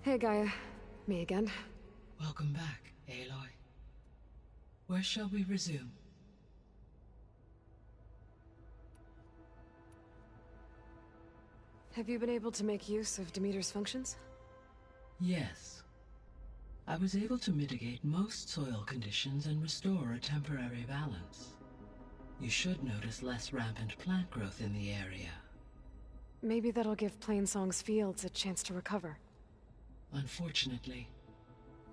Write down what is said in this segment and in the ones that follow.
Hey, Gaia. Me again. Welcome back, Aloy. Where shall we resume? Have you been able to make use of Demeter's functions? Yes. I was able to mitigate most soil conditions and restore a temporary balance. You should notice less rampant plant growth in the area. Maybe that'll give Plainsong's fields a chance to recover. Unfortunately,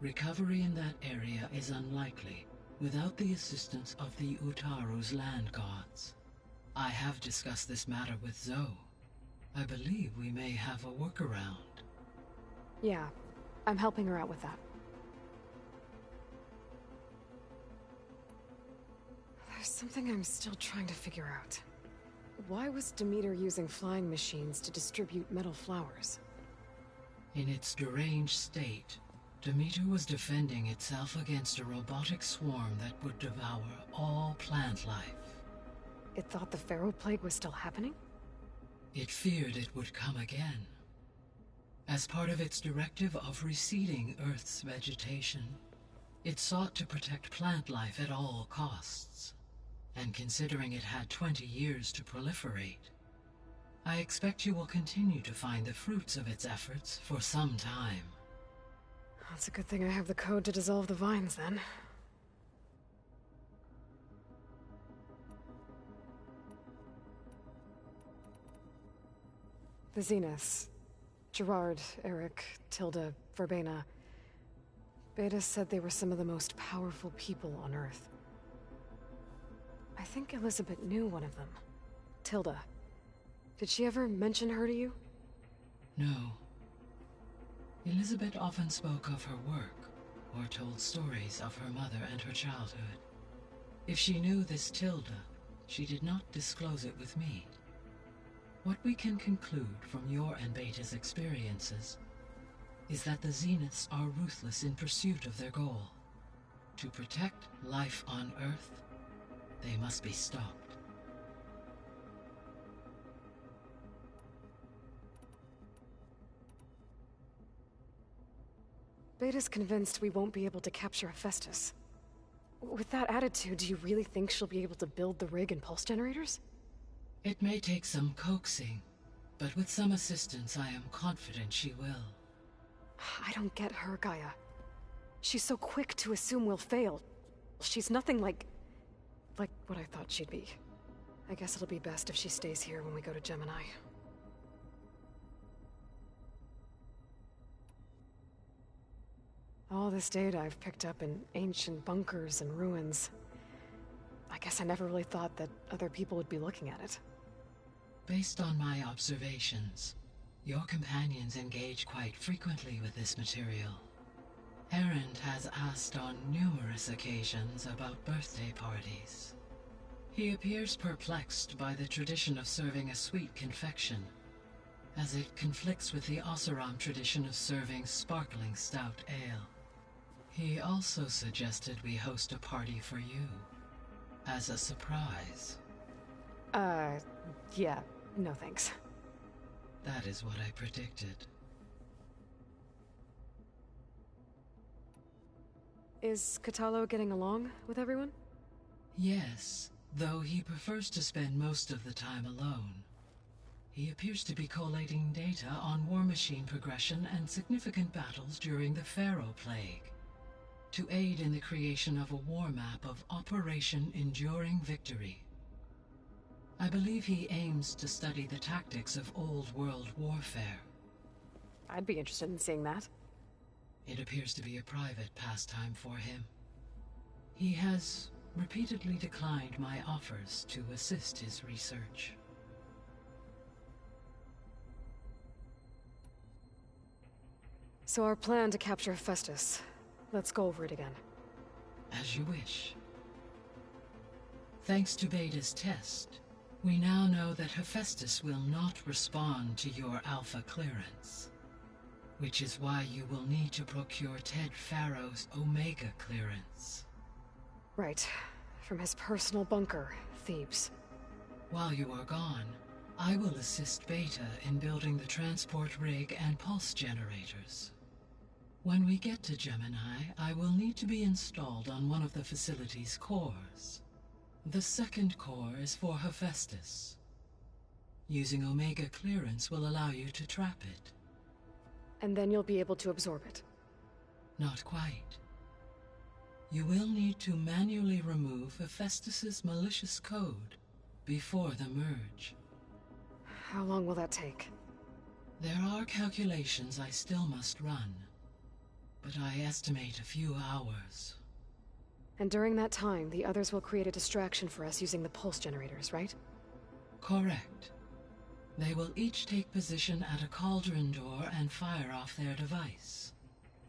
recovery in that area is unlikely without the assistance of the Utaru's land gods. I have discussed this matter with Zoe. I believe we may have a workaround. Yeah, I'm helping her out with that. There's something I'm still trying to figure out. Why was Demeter using flying machines to distribute metal flowers? In its deranged state, Demeter was defending itself against a robotic swarm that would devour all plant life. It thought the Pharaoh Plague was still happening? It feared it would come again. As part of its directive of receding Earth's vegetation, it sought to protect plant life at all costs. And considering it had 20 years to proliferate, I expect you will continue to find the fruits of its efforts for some time. It's a good thing I have the code to dissolve the vines, then. The Zeniths. Gerard, Eric, Tilda, Verbena. Beta said they were some of the most powerful people on Earth. I think Elizabeth knew one of them. Tilda. Did she ever mention her to you? No. Elizabeth often spoke of her work, or told stories of her mother and her childhood. If she knew this Tilda, she did not disclose it with me. What we can conclude from your and Beta's experiences is that the Zeniths are ruthless in pursuit of their goal. To protect life on Earth, they must be stopped. Beta's convinced we won't be able to capture Hephaestus. With that attitude, do you really think she'll be able to build the rig and pulse generators? It may take some coaxing, but with some assistance I am confident she will. I don't get her, Gaia. She's so quick to assume we'll fail. She's nothing like what I thought she'd be. I guess it'll be best if she stays here when we go to Gemini. All this data I've picked up in ancient bunkers and ruins. I guess I never really thought that other people would be looking at it. Based on my observations, your companions engage quite frequently with this material. Erend has asked on numerous occasions about birthday parties. He appears perplexed by the tradition of serving a sweet confection, as it conflicts with the Oseram tradition of serving sparkling stout ale. He also suggested we host a party for you, as a surprise. Yeah, no thanks. That is what I predicted. Is Kotallo getting along with everyone? Yes, though he prefers to spend most of the time alone. He appears to be collating data on war machine progression and significant battles during the Pharaoh Plague, to aid in the creation of a war map of Operation Enduring Victory. I believe he aims to study the tactics of old world warfare. I'd be interested in seeing that. It appears to be a private pastime for him. He has repeatedly declined my offers to assist his research. So our plan to capture Hephaestus. Let's go over it again. As you wish. Thanks to Beta's test, we now know that Hephaestus will not respond to your Alpha clearance, which is why you will need to procure Ted Pharaoh's Omega clearance. Right. From his personal bunker, Thebes. While you are gone, I will assist Beta in building the transport rig and pulse generators. When we get to Gemini, I will need to be installed on one of the facility's cores. The second core is for Hephaestus. Using Omega clearance will allow you to trap it. And then you'll be able to absorb it. Not quite. You will need to manually remove Hephaestus's malicious code before the merge. How long will that take? There are calculations I still must run, but I estimate a few hours. And during that time, the others will create a distraction for us using the pulse generators, right? Correct. They will each take position at a cauldron door and fire off their device.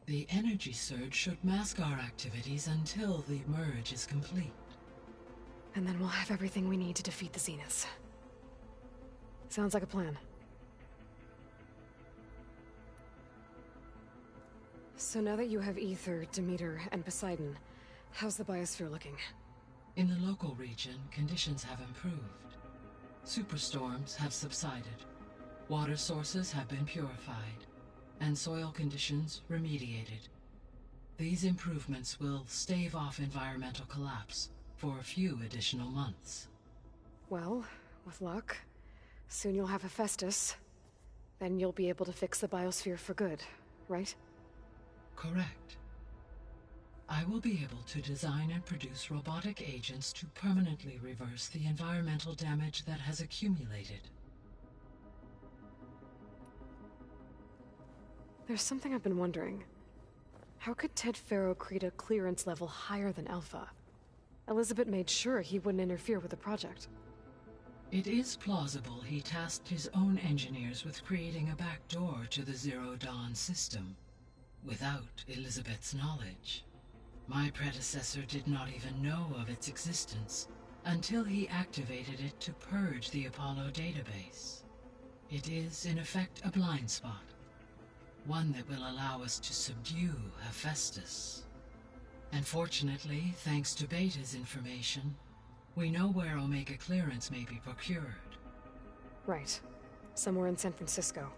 The energy surge should mask our activities until the merge is complete. And then we'll have everything we need to defeat the Zeniths. Sounds like a plan. So now that you have Aether, Demeter, and Poseidon, how's the biosphere looking? In the local region, conditions have improved. Superstorms have subsided. Water sources have been purified, and soil conditions remediated. These improvements will stave off environmental collapse for a few additional months. Well, with luck, soon you'll have Hephaestus. Then you'll be able to fix the biosphere for good, right? Correct. I will be able to design and produce robotic agents to permanently reverse the environmental damage that has accumulated. There's something I've been wondering. How could Ted Faro create a clearance level higher than Alpha? Elizabeth made sure he wouldn't interfere with the project. It is plausible he tasked his own engineers with creating a backdoor to the Zero Dawn system, without Elizabeth's knowledge. My predecessor did not even know of its existence until he activated it to purge the Apollo database. It is, in effect, a blind spot. One that will allow us to subdue Hephaestus. And fortunately, thanks to Beta's information, we know where Omega clearance may be procured. Right. Somewhere in San Francisco.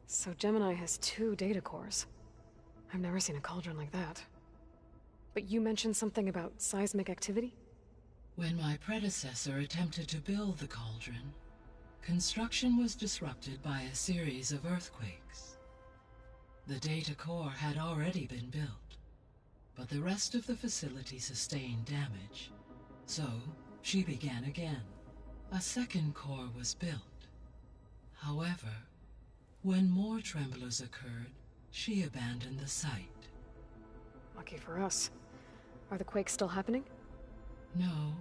So Gemini has 2 data cores. I've never seen a cauldron like that. But you mentioned something about seismic activity? When my predecessor attempted to build the cauldron, construction was disrupted by a series of earthquakes. The data core had already been built, but the rest of the facility sustained damage. So, she began again. A second core was built. However, when more tremblers occurred, she abandoned the site. Lucky for us. Are the quakes still happening? No,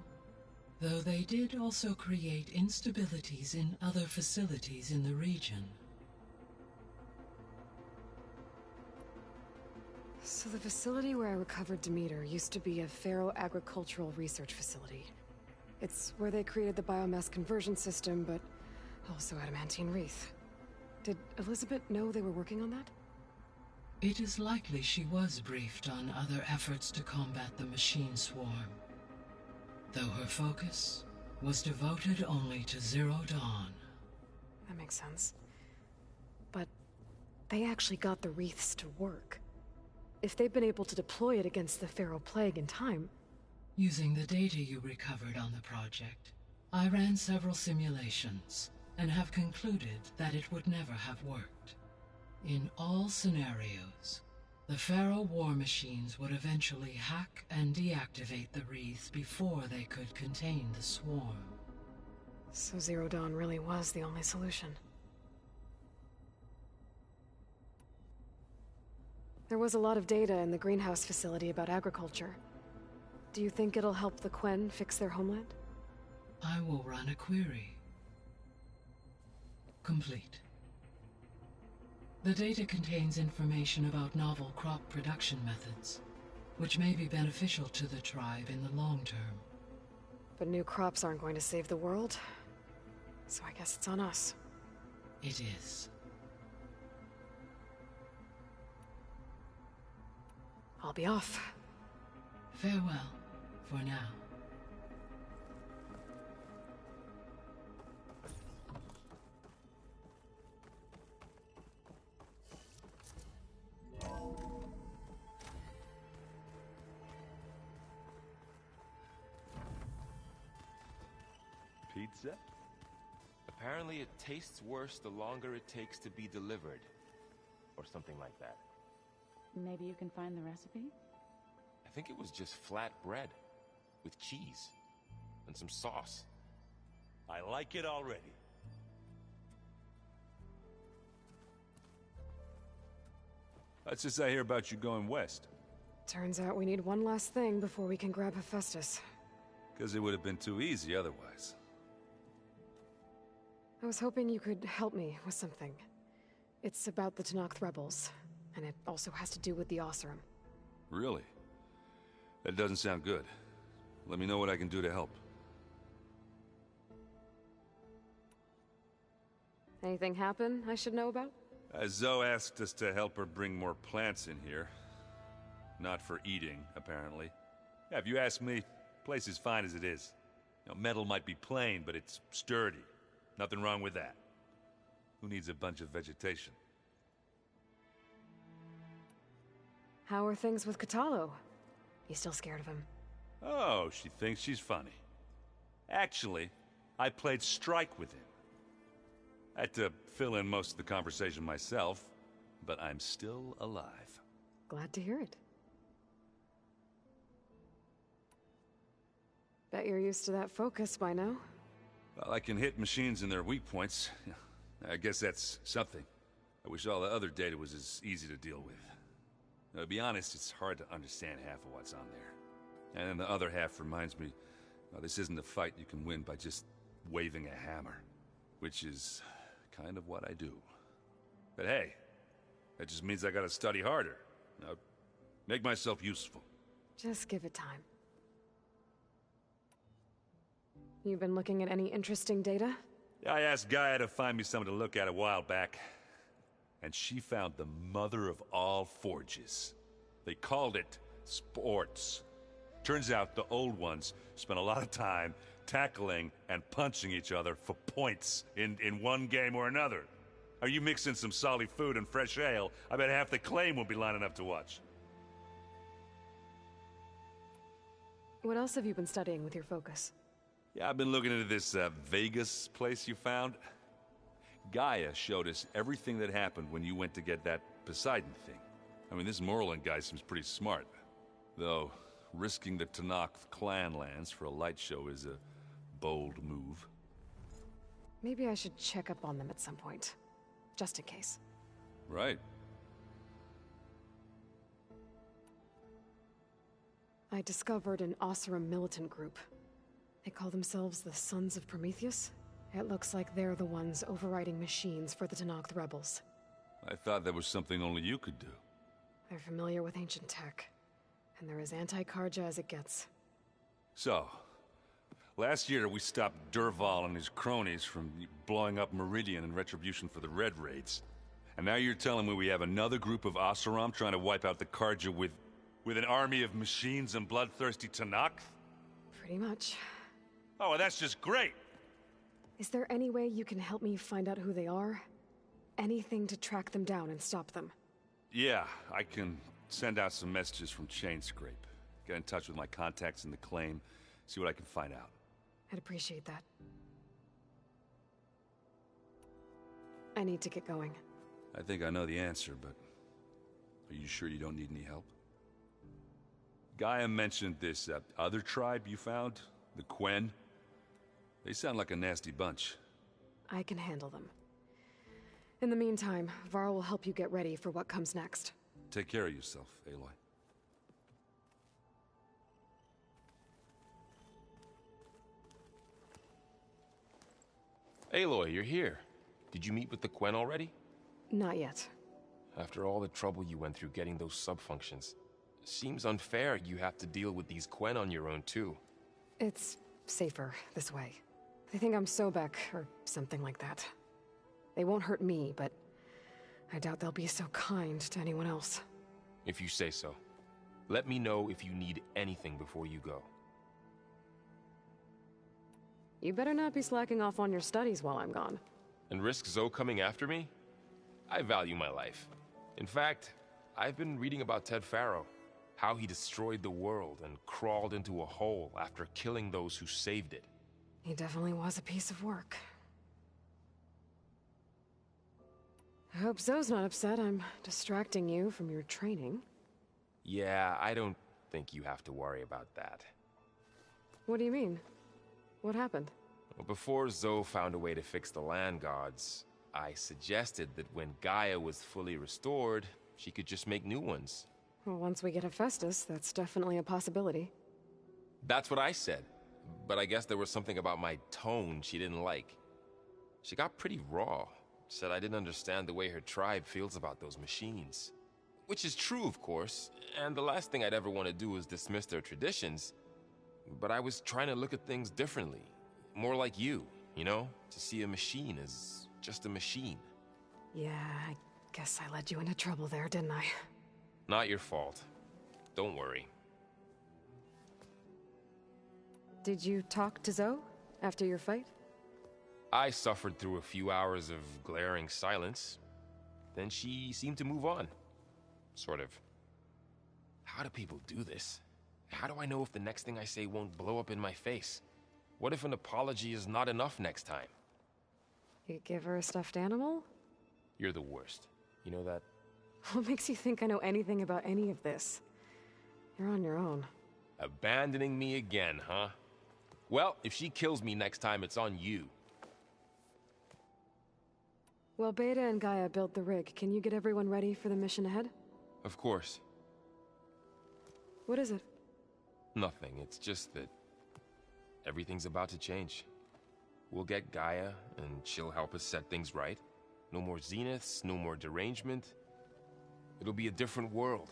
though they did also create instabilities in other facilities in the region. So the facility where I recovered Demeter used to be a Faro agricultural research facility. It's where they created the biomass conversion system, but also adamantine wreath. Did Elizabeth know they were working on that? It is likely she was briefed on other efforts to combat the machine swarm, though her focus was devoted only to Zero Dawn. That makes sense. But they actually got the wreaths to work. If they've been able to deploy it against the Faro Plague in time... Using the data you recovered on the project, I ran several simulations and have concluded that it would never have worked. In all scenarios, the Faro war machines would eventually hack and deactivate the wreaths before they could contain the swarm. So Zero Dawn really was the only solution. There was a lot of data in the greenhouse facility about agriculture. Do you think it'll help the Quen fix their homeland? I will run a query. Complete. The data contains information about novel crop production methods, which may be beneficial to the tribe in the long term. But new crops aren't going to save the world, so I guess it's on us. It is. I'll be off. Farewell, for now. pizza? Apparently it tastes worse the longer it takes to be delivered. Or something like that. Maybe you can find the recipe? I think it was just flat bread. With cheese. And some sauce. I like it already. What's this I hear about you going west? Turns out we need one last thing before we can grab Hephaestus. Because it would have been too easy otherwise. I was hoping you could help me with something. It's about the Tenakth rebels, and it also has to do with the Oseram. Really? That doesn't sound good. Let me know what I can do to help. Anything happen I should know about? Zoe asked us to help her bring more plants in here. Not for eating, apparently. Yeah, if you ask me, the place is fine as it is. You know, metal might be plain, but it's sturdy. Nothing wrong with that. Who needs a bunch of vegetation? How are things with Kotallo? You still scared of him? Oh, she thinks she's funny. Actually, I played strike with him. I had to fill in most of the conversation myself, but I'm still alive. Glad to hear it. Bet you're used to that focus by now. Well, I can hit machines in their weak points. I guess that's something. I wish all the other data was as easy to deal with. Now, to be honest, it's hard to understand half of what's on there. And then the other half reminds me, well, this isn't a fight you can win by just waving a hammer. Which is kind of what I do. But hey, that just means I gotta study harder. Now, make myself useful. Just give it time. You've been looking at any interesting data? I asked Gaia to find me something to look at a while back. And she found the mother of all forges. They called it sports. Turns out the old ones spent a lot of time tackling and punching each other for points in one game or another. Are you mixing some solid food and fresh ale? I bet half the claim will be lining up to watch. What else have you been studying with your focus? Yeah, I've been looking into this Vegas place you found. Gaia showed us everything that happened when you went to get that Poseidon thing. I mean, this Morlun guy seems pretty smart. Though, risking the Tenakth clan lands for a light show is a bold move. Maybe I should check up on them at some point. Just in case. Right. I discovered an Oseram militant group. They call themselves the Sons of Prometheus. It looks like they're the ones overriding machines for the Tenakth rebels. I thought that was something only you could do. They're familiar with ancient tech. And they're as anti-Carja as it gets. So, last year we stopped Dervahl and his cronies from blowing up Meridian in retribution for the Red Raids. And now you're telling me we have another group of Oseram trying to wipe out the Carja with an army of machines and bloodthirsty Tenakth? Pretty much. Oh, well, that's just great! Is there any way you can help me find out who they are? Anything to track them down and stop them? Yeah, I can send out some messages from Chainscrape. Get in touch with my contacts in the claim, see what I can find out. I'd appreciate that. I need to get going. I think I know the answer, but are you sure you don't need any help? Gaia mentioned this other tribe you found, the Quen. They sound like a nasty bunch. I can handle them. In the meantime, Varl will help you get ready for what comes next. Take care of yourself, Aloy. Aloy, you're here. Did you meet with the Quen already? Not yet. After all the trouble you went through getting those sub-functions, seems unfair you have to deal with these Quen on your own too. It's safer this way. They think I'm Sobek, or something like that. They won't hurt me, but I doubt they'll be so kind to anyone else. If you say so. Let me know if you need anything before you go. You better not be slacking off on your studies while I'm gone. And risk Zoe coming after me? I value my life. In fact, I've been reading about Ted Faro. How he destroyed the world and crawled into a hole after killing those who saved it. He definitely was a piece of work. I hope Zoe's not upset I'm distracting you from your training. Yeah, I don't think you have to worry about that. What do you mean? What happened? Well, before Zoe found a way to fix the land gods, I suggested that when Gaia was fully restored, she could just make new ones. Well, once we get Hephaestus, that's definitely a possibility. That's what I said. But I guess there was something about my tone she didn't like. She got pretty raw. Said I didn't understand the way her tribe feels about those machines. Which is true, of course, and the last thing I'd ever want to do is dismiss their traditions. But I was trying to look at things differently. More like you know? To see a machine as just a machine. Yeah, I guess I led you into trouble there, didn't I? Not your fault. Don't worry. Did you talk to Zoe after your fight? I suffered through a few hours of glaring silence. Then she seemed to move on. Sort of. How do people do this? How do I know if the next thing I say won't blow up in my face? What if an apology is not enough next time? You give her a stuffed animal? You're the worst. You know that? What makes you think I know anything about any of this? You're on your own. Abandoning me again, huh? Well, if she kills me next time, it's on you. Well, Beta and Gaia built the rig. Can you get everyone ready for the mission ahead? Of course. What is it? Nothing. It's just that everything's about to change. We'll get Gaia, and she'll help us set things right. No more zeniths, no more derangement. It'll be a different world.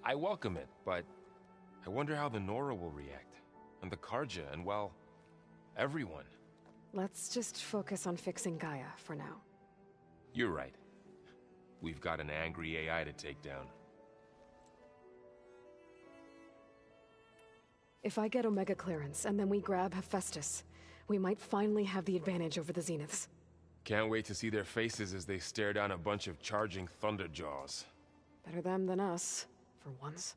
I welcome it, but I wonder how the Nora will react. And the Carja, and well, everyone. Let's just focus on fixing Gaia for now. You're right. We've got an angry AI to take down. If I get Omega clearance, and then we grab Hephaestus, we might finally have the advantage over the Zeniths. Can't wait to see their faces as they stare down a bunch of charging Thunderjaws. Better them than us, for once.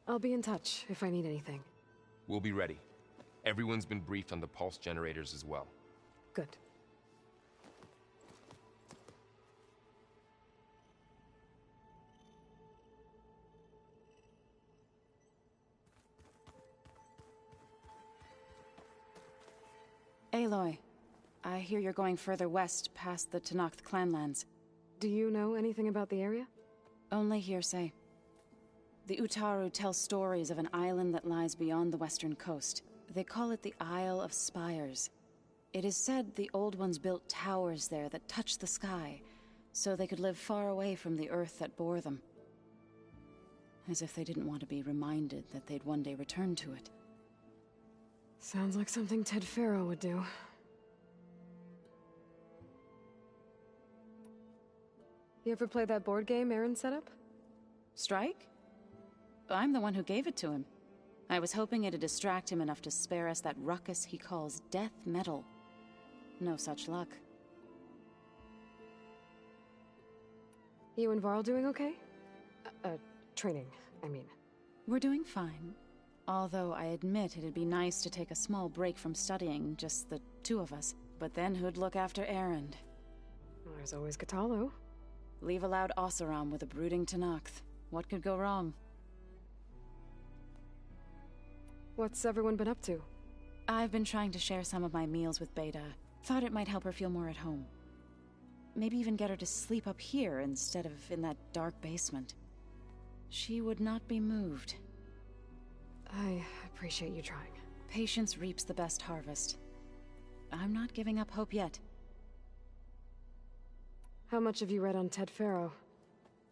I'll be in touch if I need anything. We'll be ready. Everyone's been briefed on the pulse generators as well. Good. Aloy, I hear you're going further west past the Tenakth clanlands. Do you know anything about the area? Only hearsay. The Utaru tell stories of an island that lies beyond the western coast. They call it the Isle of Spires. It is said the Old Ones built towers there that touch the sky, so they could live far away from the earth that bore them. As if they didn't want to be reminded that they'd one day return to it. Sounds like something Ted Faro would do. You ever play that board game Aaron set up? Strike? I'm the one who gave it to him. I was hoping it'd distract him enough to spare us that ruckus he calls death metal. No such luck. You and Varl doing okay? Training, I mean. We're doing fine. Although I admit it'd be nice to take a small break from studying, just the two of us. But then who'd look after Erend? Well, there's always Katalo. Leave a loud Oseram with a brooding Tenakth. What could go wrong? What's everyone been up to? I've been trying to share some of my meals with Beta. Thought it might help her feel more at home. Maybe even get her to sleep up here instead of in that dark basement. She would not be moved. I appreciate you trying. Patience reaps the best harvest. I'm not giving up hope yet. How much have you read on Ted Faro?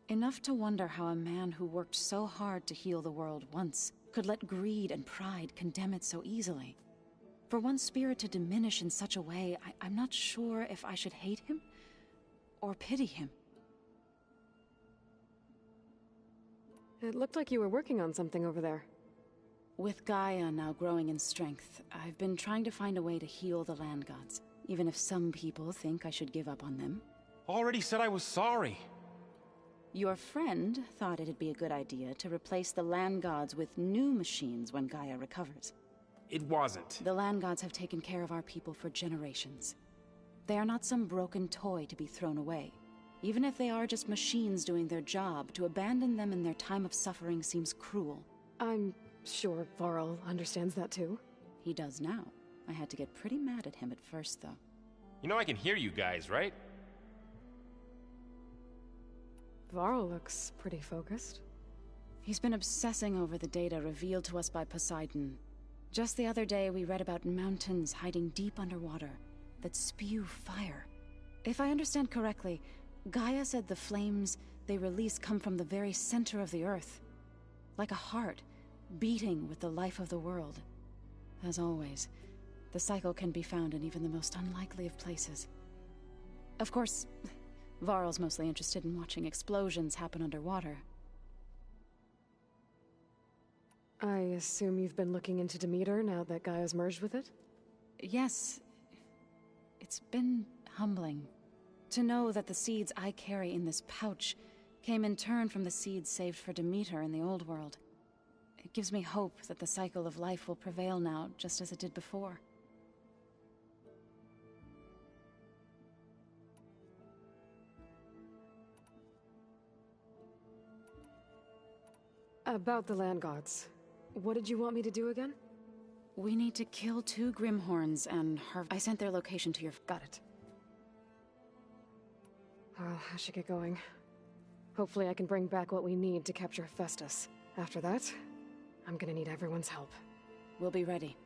Enough to wonder how a man who worked so hard to heal the world once could let greed and pride condemn it so easily. For one spirit to diminish in such a way, I'm not sure if I should hate him or pity him. It looked like you were working on something over there. With Gaia now growing in strength, I've been trying to find a way to heal the land gods, even if some people think I should give up on them. Already said I was sorry. Your friend thought it'd be a good idea to replace the land gods with new machines when Gaia recovers. It wasn't. The land gods have taken care of our people for generations. They are not some broken toy to be thrown away. Even if they are just machines doing their job, to abandon them in their time of suffering seems cruel. I'm sure Varl understands that too. He does now. I had to get pretty mad at him at first, though. You know I can hear you guys, right? Varl looks pretty focused. He's been obsessing over the data revealed to us by Poseidon. Just the other day, we read about mountains hiding deep underwater that spew fire. If I understand correctly, Gaia said the flames they release come from the very center of the Earth. Like a heart, beating with the life of the world. As always, the cycle can be found in even the most unlikely of places. Of course, Varl's mostly interested in watching explosions happen underwater. I assume you've been looking into Demeter now that Gaia's merged with it? Yes. It's been humbling. To know that the seeds I carry in this pouch came in turn from the seeds saved for Demeter in the old world. It gives me hope that the cycle of life will prevail now, just as it did before. About the land gods. What did you want me to do again? We need to kill 2 Grimhorns and I sent their location to your... Got it. Well, I should get going. Hopefully I can bring back what we need to capture Festus. After that, I'm gonna need everyone's help. We'll be ready.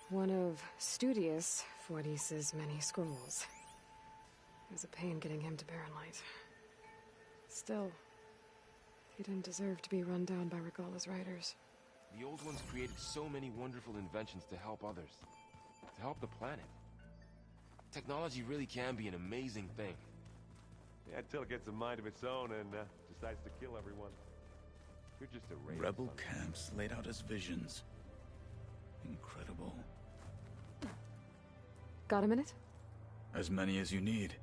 One of Studius Fortis's many scrolls. It was a pain getting him to Barren Light. Still, he didn't deserve to be run down by Regalla's riders. The Old Ones created so many wonderful inventions to help others. To help the planet. Technology really can be an amazing thing. Yeah, until it gets a mind of its own and decides to kill everyone. You're just a race. Rebel camps laid out as visions. Incredible. Got a minute? As many as you need.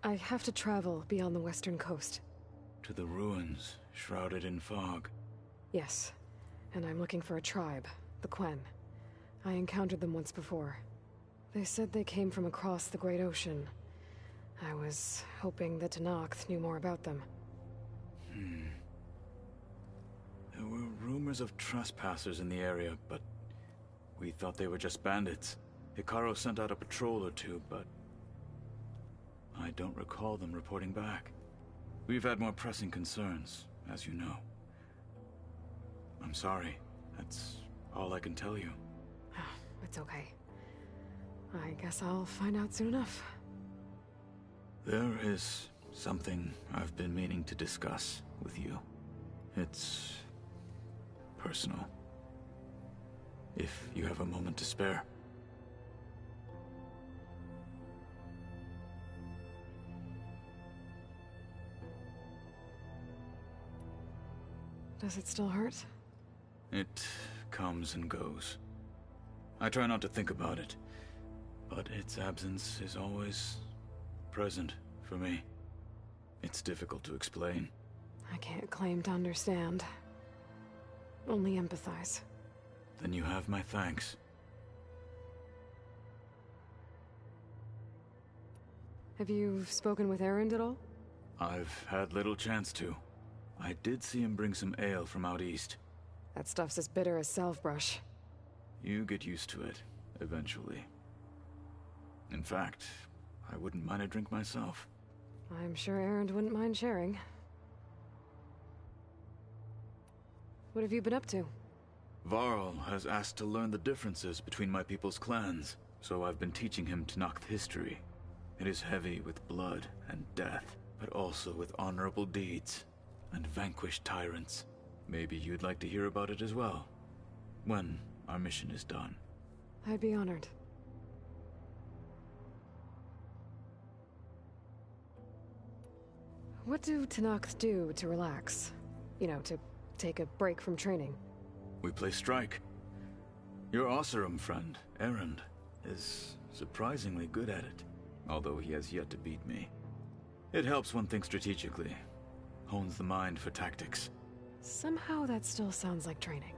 I have to travel beyond the western coast. To the ruins, shrouded in fog. Yes, and I'm looking for a tribe, the Quen. I encountered them once before. They said they came from across the Great Ocean. I was hoping that Tenakth knew more about them. There were rumors of trespassers in the area, but we thought they were just bandits. Hekarro sent out a patrol or two, but I don't recall them reporting back. We've had more pressing concerns, as you know. I'm sorry. That's all I can tell you. It's okay. I guess I'll find out soon enough. There is something I've been meaning to discuss with you. It's personal. If you have a moment to spare. Does it still hurt? It comes and goes. I try not to think about it, but its absence is always present for me. It's difficult to explain. I can't claim to understand. Only empathize. Then you have my thanks. Have you spoken with Erend at all? I've had little chance to. I did see him bring some ale from out east. That stuff's as bitter as salvebrush. You get used to it, eventually. In fact, I wouldn't mind a drink myself. I'm sure Erend wouldn't mind sharing. What have you been up to? Varl has asked to learn the differences between my people's clans, so I've been teaching him Tenakth history. It is heavy with blood and death, but also with honorable deeds and vanquished tyrants. Maybe you'd like to hear about it as well, when our mission is done. I'd be honored. What do Tenakth do to relax? You know, to take a break from training? We play strike. Your Oseram friend, Erend, is surprisingly good at it, although he has yet to beat me. It helps one think strategically, hones the mind for tactics. Somehow that still sounds like training.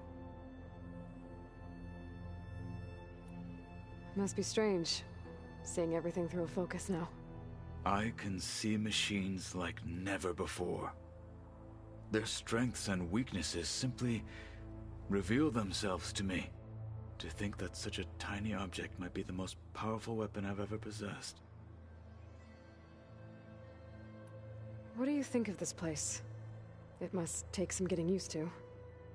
Must be strange, seeing everything through a focus now. I can see machines like never before. Their strengths and weaknesses simply reveal themselves to me. To think that such a tiny object might be the most powerful weapon I've ever possessed. What do you think of this place? It must take some getting used to.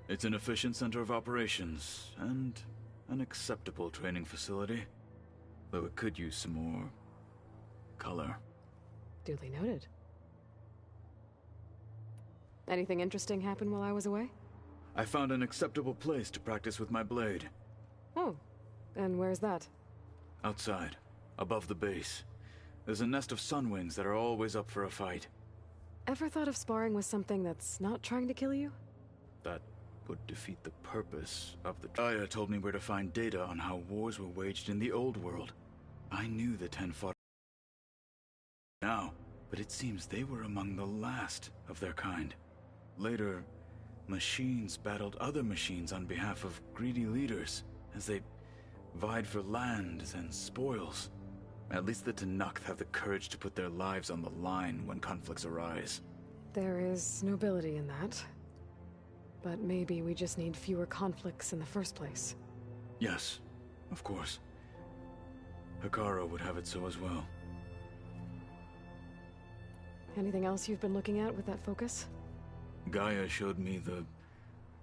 It's an efficient center of operations, and an acceptable training facility. Though it could use some more color. Duly noted. Anything interesting happen while I was away? I found an acceptable place to practice with my blade. Oh, and where's that? Outside, above the base. There's a nest of sunwings that are always up for a fight. Ever thought of sparring with something that's not trying to kill you? That would defeat the purpose of the... Gaia told me where to find data on how wars were waged in the old world. I knew the Ten fought now, but it seems they were among the last of their kind. Later, machines battled other machines on behalf of greedy leaders, as they vied for lands and spoils. At least the Tenakth have the courage to put their lives on the line when conflicts arise. There is nobility in that. But maybe we just need fewer conflicts in the first place. Yes, of course. Hekarro would have it so as well. Anything else you've been looking at with that focus? Gaia showed me the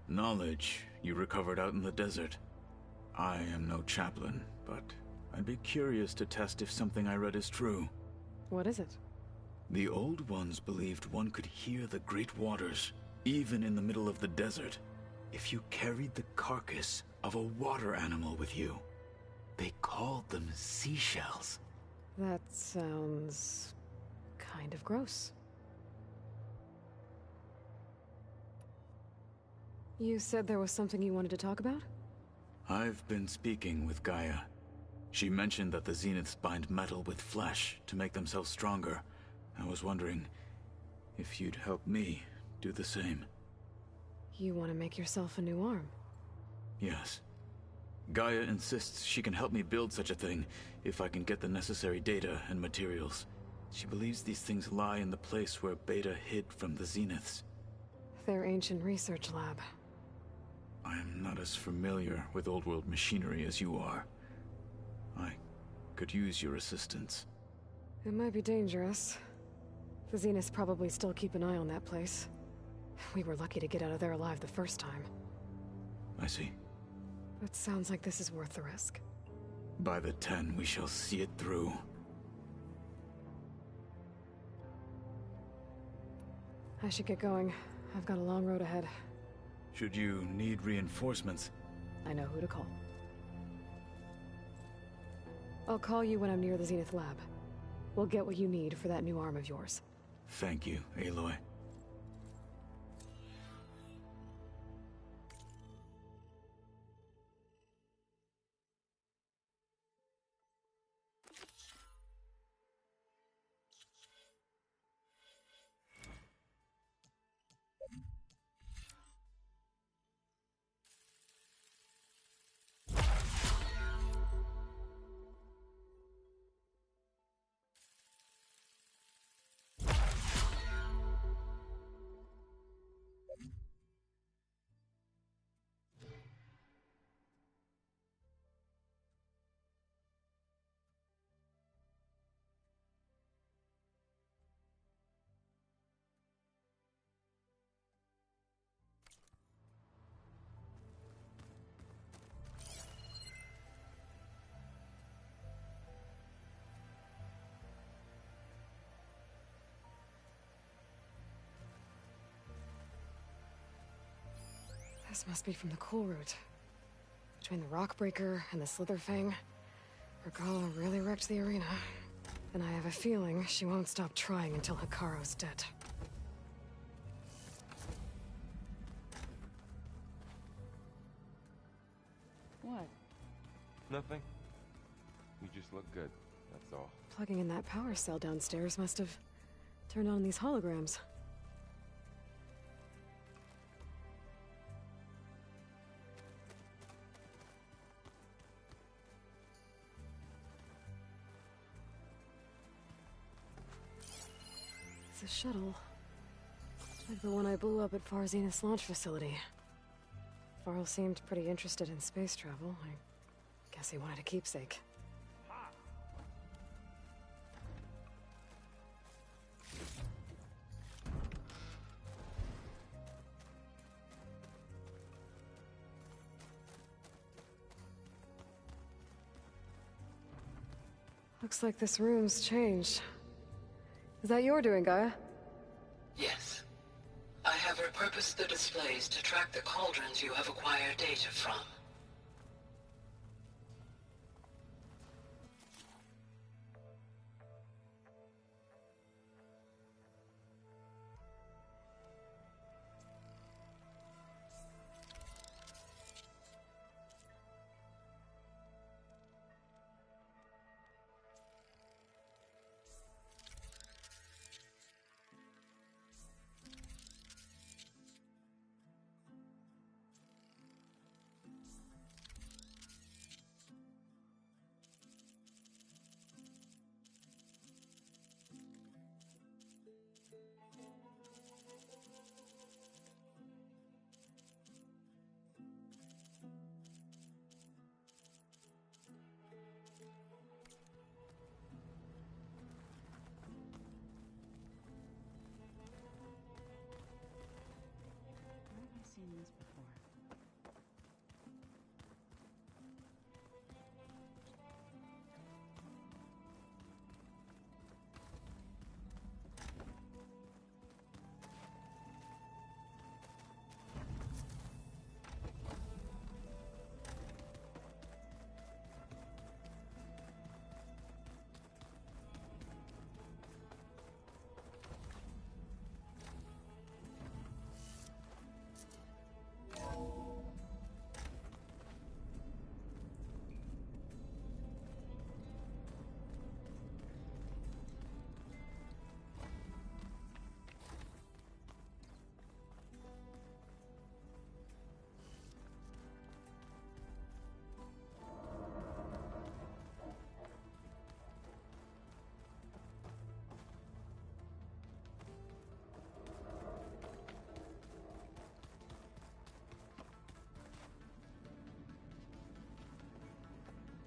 knowledge you recovered out in the desert. I am no chaplain, but I'd be curious to test if something I read is true. What is it? The Old Ones believed one could hear the great waters, even in the middle of the desert, if you carried the carcass of a water animal with you. They called them seashells. That sounds... kind of gross. You said there was something you wanted to talk about? I've been speaking with Gaia. She mentioned that the Zeniths bind metal with flesh to make themselves stronger. I was wondering if you'd help me do the same. You want to make yourself a new arm? Yes. Gaia insists she can help me build such a thing if I can get the necessary data and materials. She believes these things lie in the place where Beta hid from the Zeniths. Their ancient research lab. I am not as familiar with old world machinery as you are. I could use your assistance. It might be dangerous. The Zeniths probably still keep an eye on that place. We were lucky to get out of there alive the first time. I see. It sounds like this is worth the risk. By the 10, we shall see it through. I should get going. I've got a long road ahead. Should you need reinforcements? I know who to call. I'll call you when I'm near the Zenith lab. We'll get what you need for that new arm of yours. Thank you, Aloy. This must be from the Cool Route. Between the Rockbreaker and the Slitherfang, Regalla really wrecked the arena. And I have a feeling she won't stop trying until Hekarro's dead. What? Nothing. You just look good, that's all. Plugging in that power cell downstairs must have turned on these holograms. It's a shuttle. Like the one I blew up at Far Zenith's launch facility. Varl seemed pretty interested in space travel. I guess he wanted a keepsake. Looks like this room's changed. Is that your doing, Gaia? Yes. I have repurposed the displays to track the cauldrons you have acquired data from. Where have I seen this before?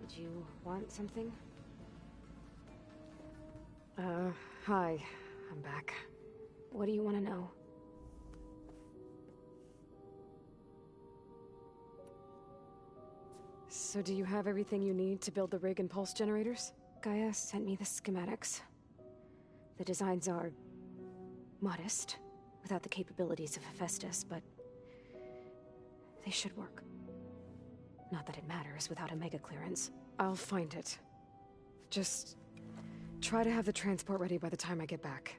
Did you want something? Hi. I'm back. What do you want to know? So do you have everything you need to build the rig and pulse generators? Gaia sent me the schematics. The designs are modest, without the capabilities of Hephaestus, but they should work. Not that it matters without a mega clearance. I'll find it. Just try to have the transport ready by the time I get back.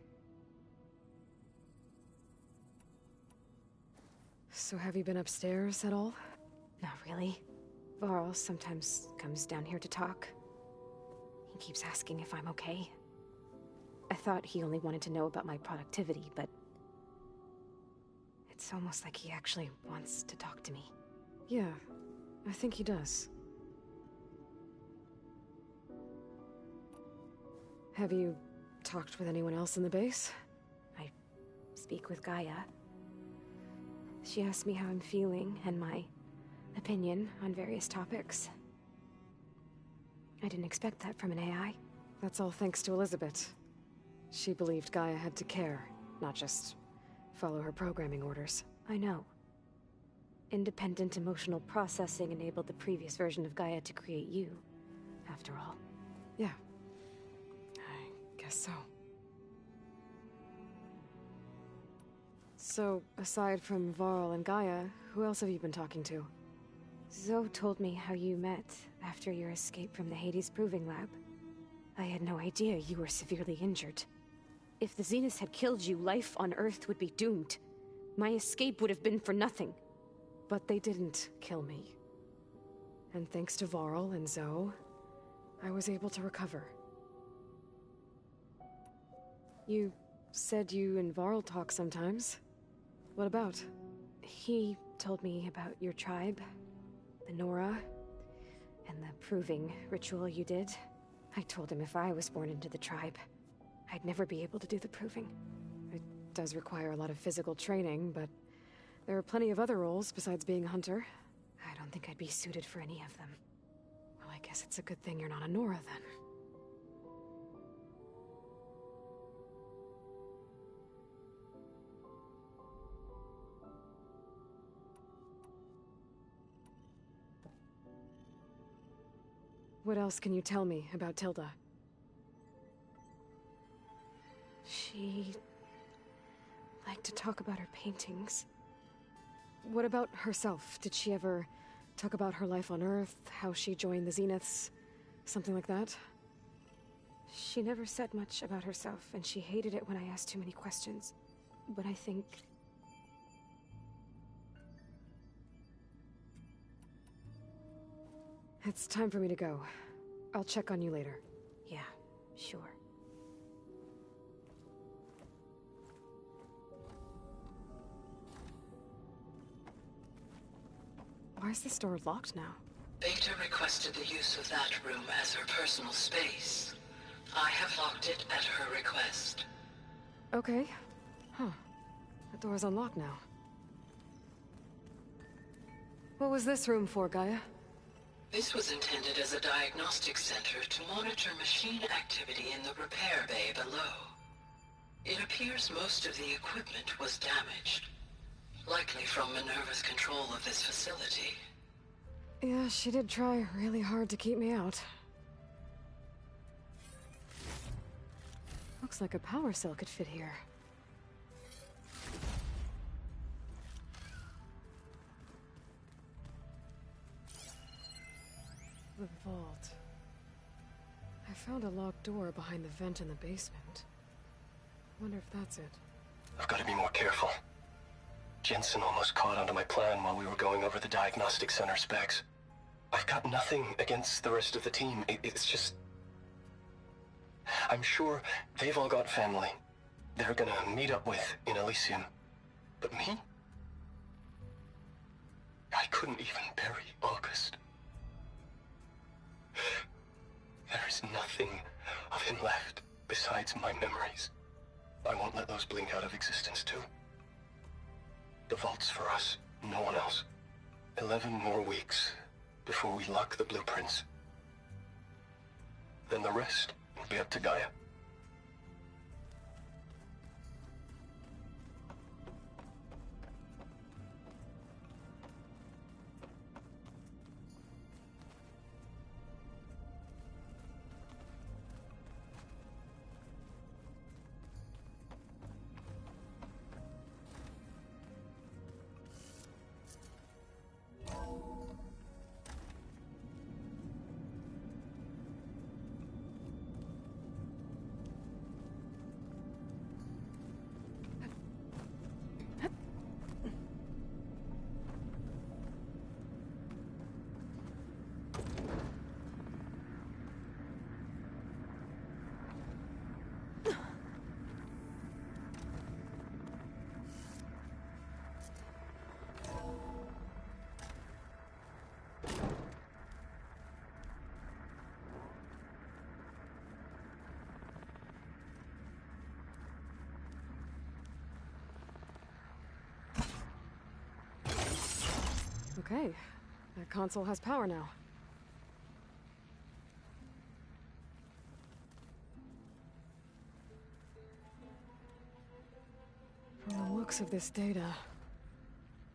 So have you been upstairs at all? Not really. Varl sometimes comes down here to talk. He keeps asking if I'm okay. I thought he only wanted to know about my productivity, but it's almost like he actually wants to talk to me. Yeah, I think he does. Have you talked with anyone else in the base? I speak with Gaia. She asked me how I'm feeling and my opinion on various topics. I didn't expect that from an AI. That's all thanks to Elizabeth. She believed Gaia had to care, not just follow her programming orders. I know. Independent emotional processing enabled the previous version of Gaia to create you, after all. Yeah. I guess so. So, aside from Varl and Gaia, who else have you been talking to? Zoe told me how you met after your escape from the Hades Proving Lab. I had no idea you were severely injured. If the Zeniths had killed you, life on Earth would be doomed. My escape would have been for nothing. But they didn't kill me. And thanks to Varl and Zoe, I was able to recover. You said you and Varl talk sometimes. What about? He told me about your tribe, the Nora, and the proving ritual you did. I told him if I was born into the tribe, I'd never be able to do the proving. It does require a lot of physical training, but there are plenty of other roles besides being a hunter. I don't think I'd be suited for any of them. Well, I guess it's a good thing you're not a Nora, then. What else can you tell me about Tilda? She liked to talk about her paintings. What about herself? Did she ever talk about her life on Earth, how she joined the Zeniths, something like that? She never said much about herself, and she hated it when I asked too many questions. But I think... It's time for me to go. I'll check on you later. Yeah, sure. Why is this door locked now? Beta requested the use of that room as her personal space. I have locked it at her request. Okay. Huh. The door's unlocked now. What was this room for, Gaia? This was intended as a diagnostic center to monitor machine activity in the repair bay below. It appears most of the equipment was damaged, likely from Minerva's control of this facility. Yeah, she did try really hard to keep me out. Looks like a power cell could fit here. The vault. I found a locked door behind the vent in the basement. Wonder if that's it. I've got to be more careful. Jensen almost caught onto my plan while we were going over the diagnostic center specs. I've got nothing against the rest of the team. It's just... I'm sure they've all got family they're gonna meet up with in Elysium. But me? I couldn't even bury August. There is nothing of him left besides my memories. I won't let those blink out of existence too. The vault's for us, no one else. 11 more weeks before we lock the blueprints. Then the rest will be up to Gaia. Okay, that console has power now. From the looks of this data,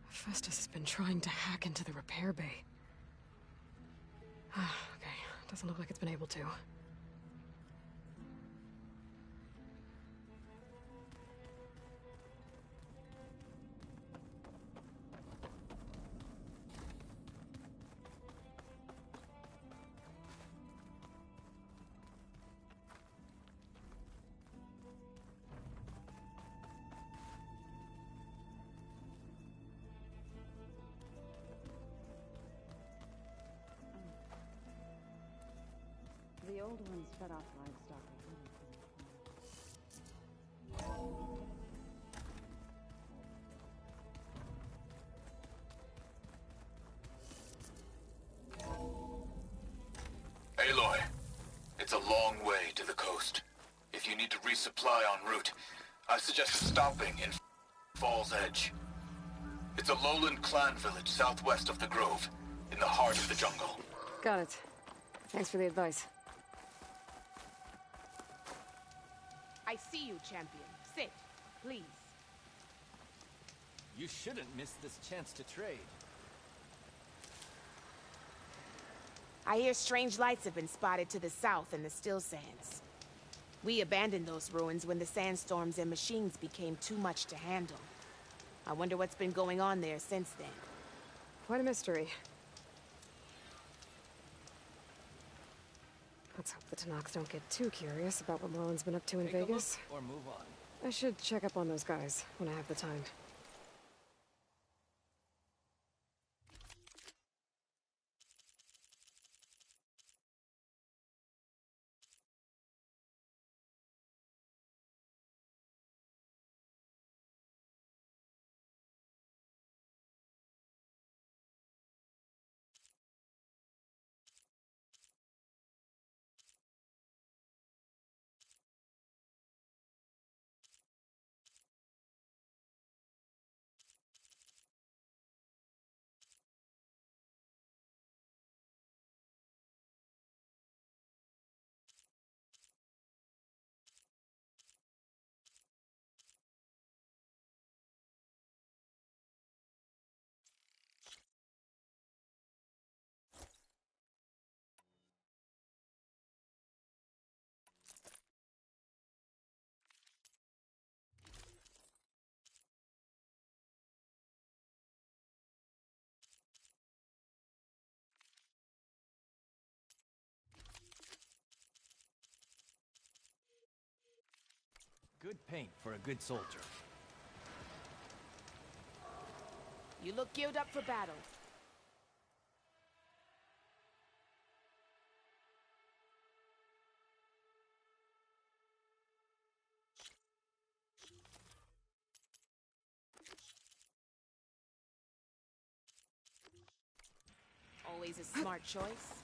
Festus has been trying to hack into the repair bay. Okay, doesn't look like it's been able to. Old Ones fed off livestock. Aloy, it's a long way to the coast. If you need to resupply en route, I suggest stopping in Fall's Edge. It's a lowland clan village southwest of the Grove, in the heart of the jungle. Got it. Thanks for the advice. I see you, champion. Sit, please. You shouldn't miss this chance to trade. I hear strange lights have been spotted to the south in the Still Sands. We abandoned those ruins when the sandstorms and machines became too much to handle. I wonder what's been going on there since then. Quite a mystery. Let's hope the Tenaks don't get too curious about what Merlin's been up to in Vegas. Or move on. I should check up on those guys when I have the time. Good paint for a good soldier. You look geared up for battle. Always a smart choice.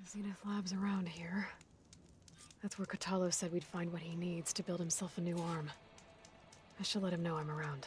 The Zenith Lab's around here. That's where Kotallo said we'd find what he needs to build himself a new arm. I should let him know I'm around.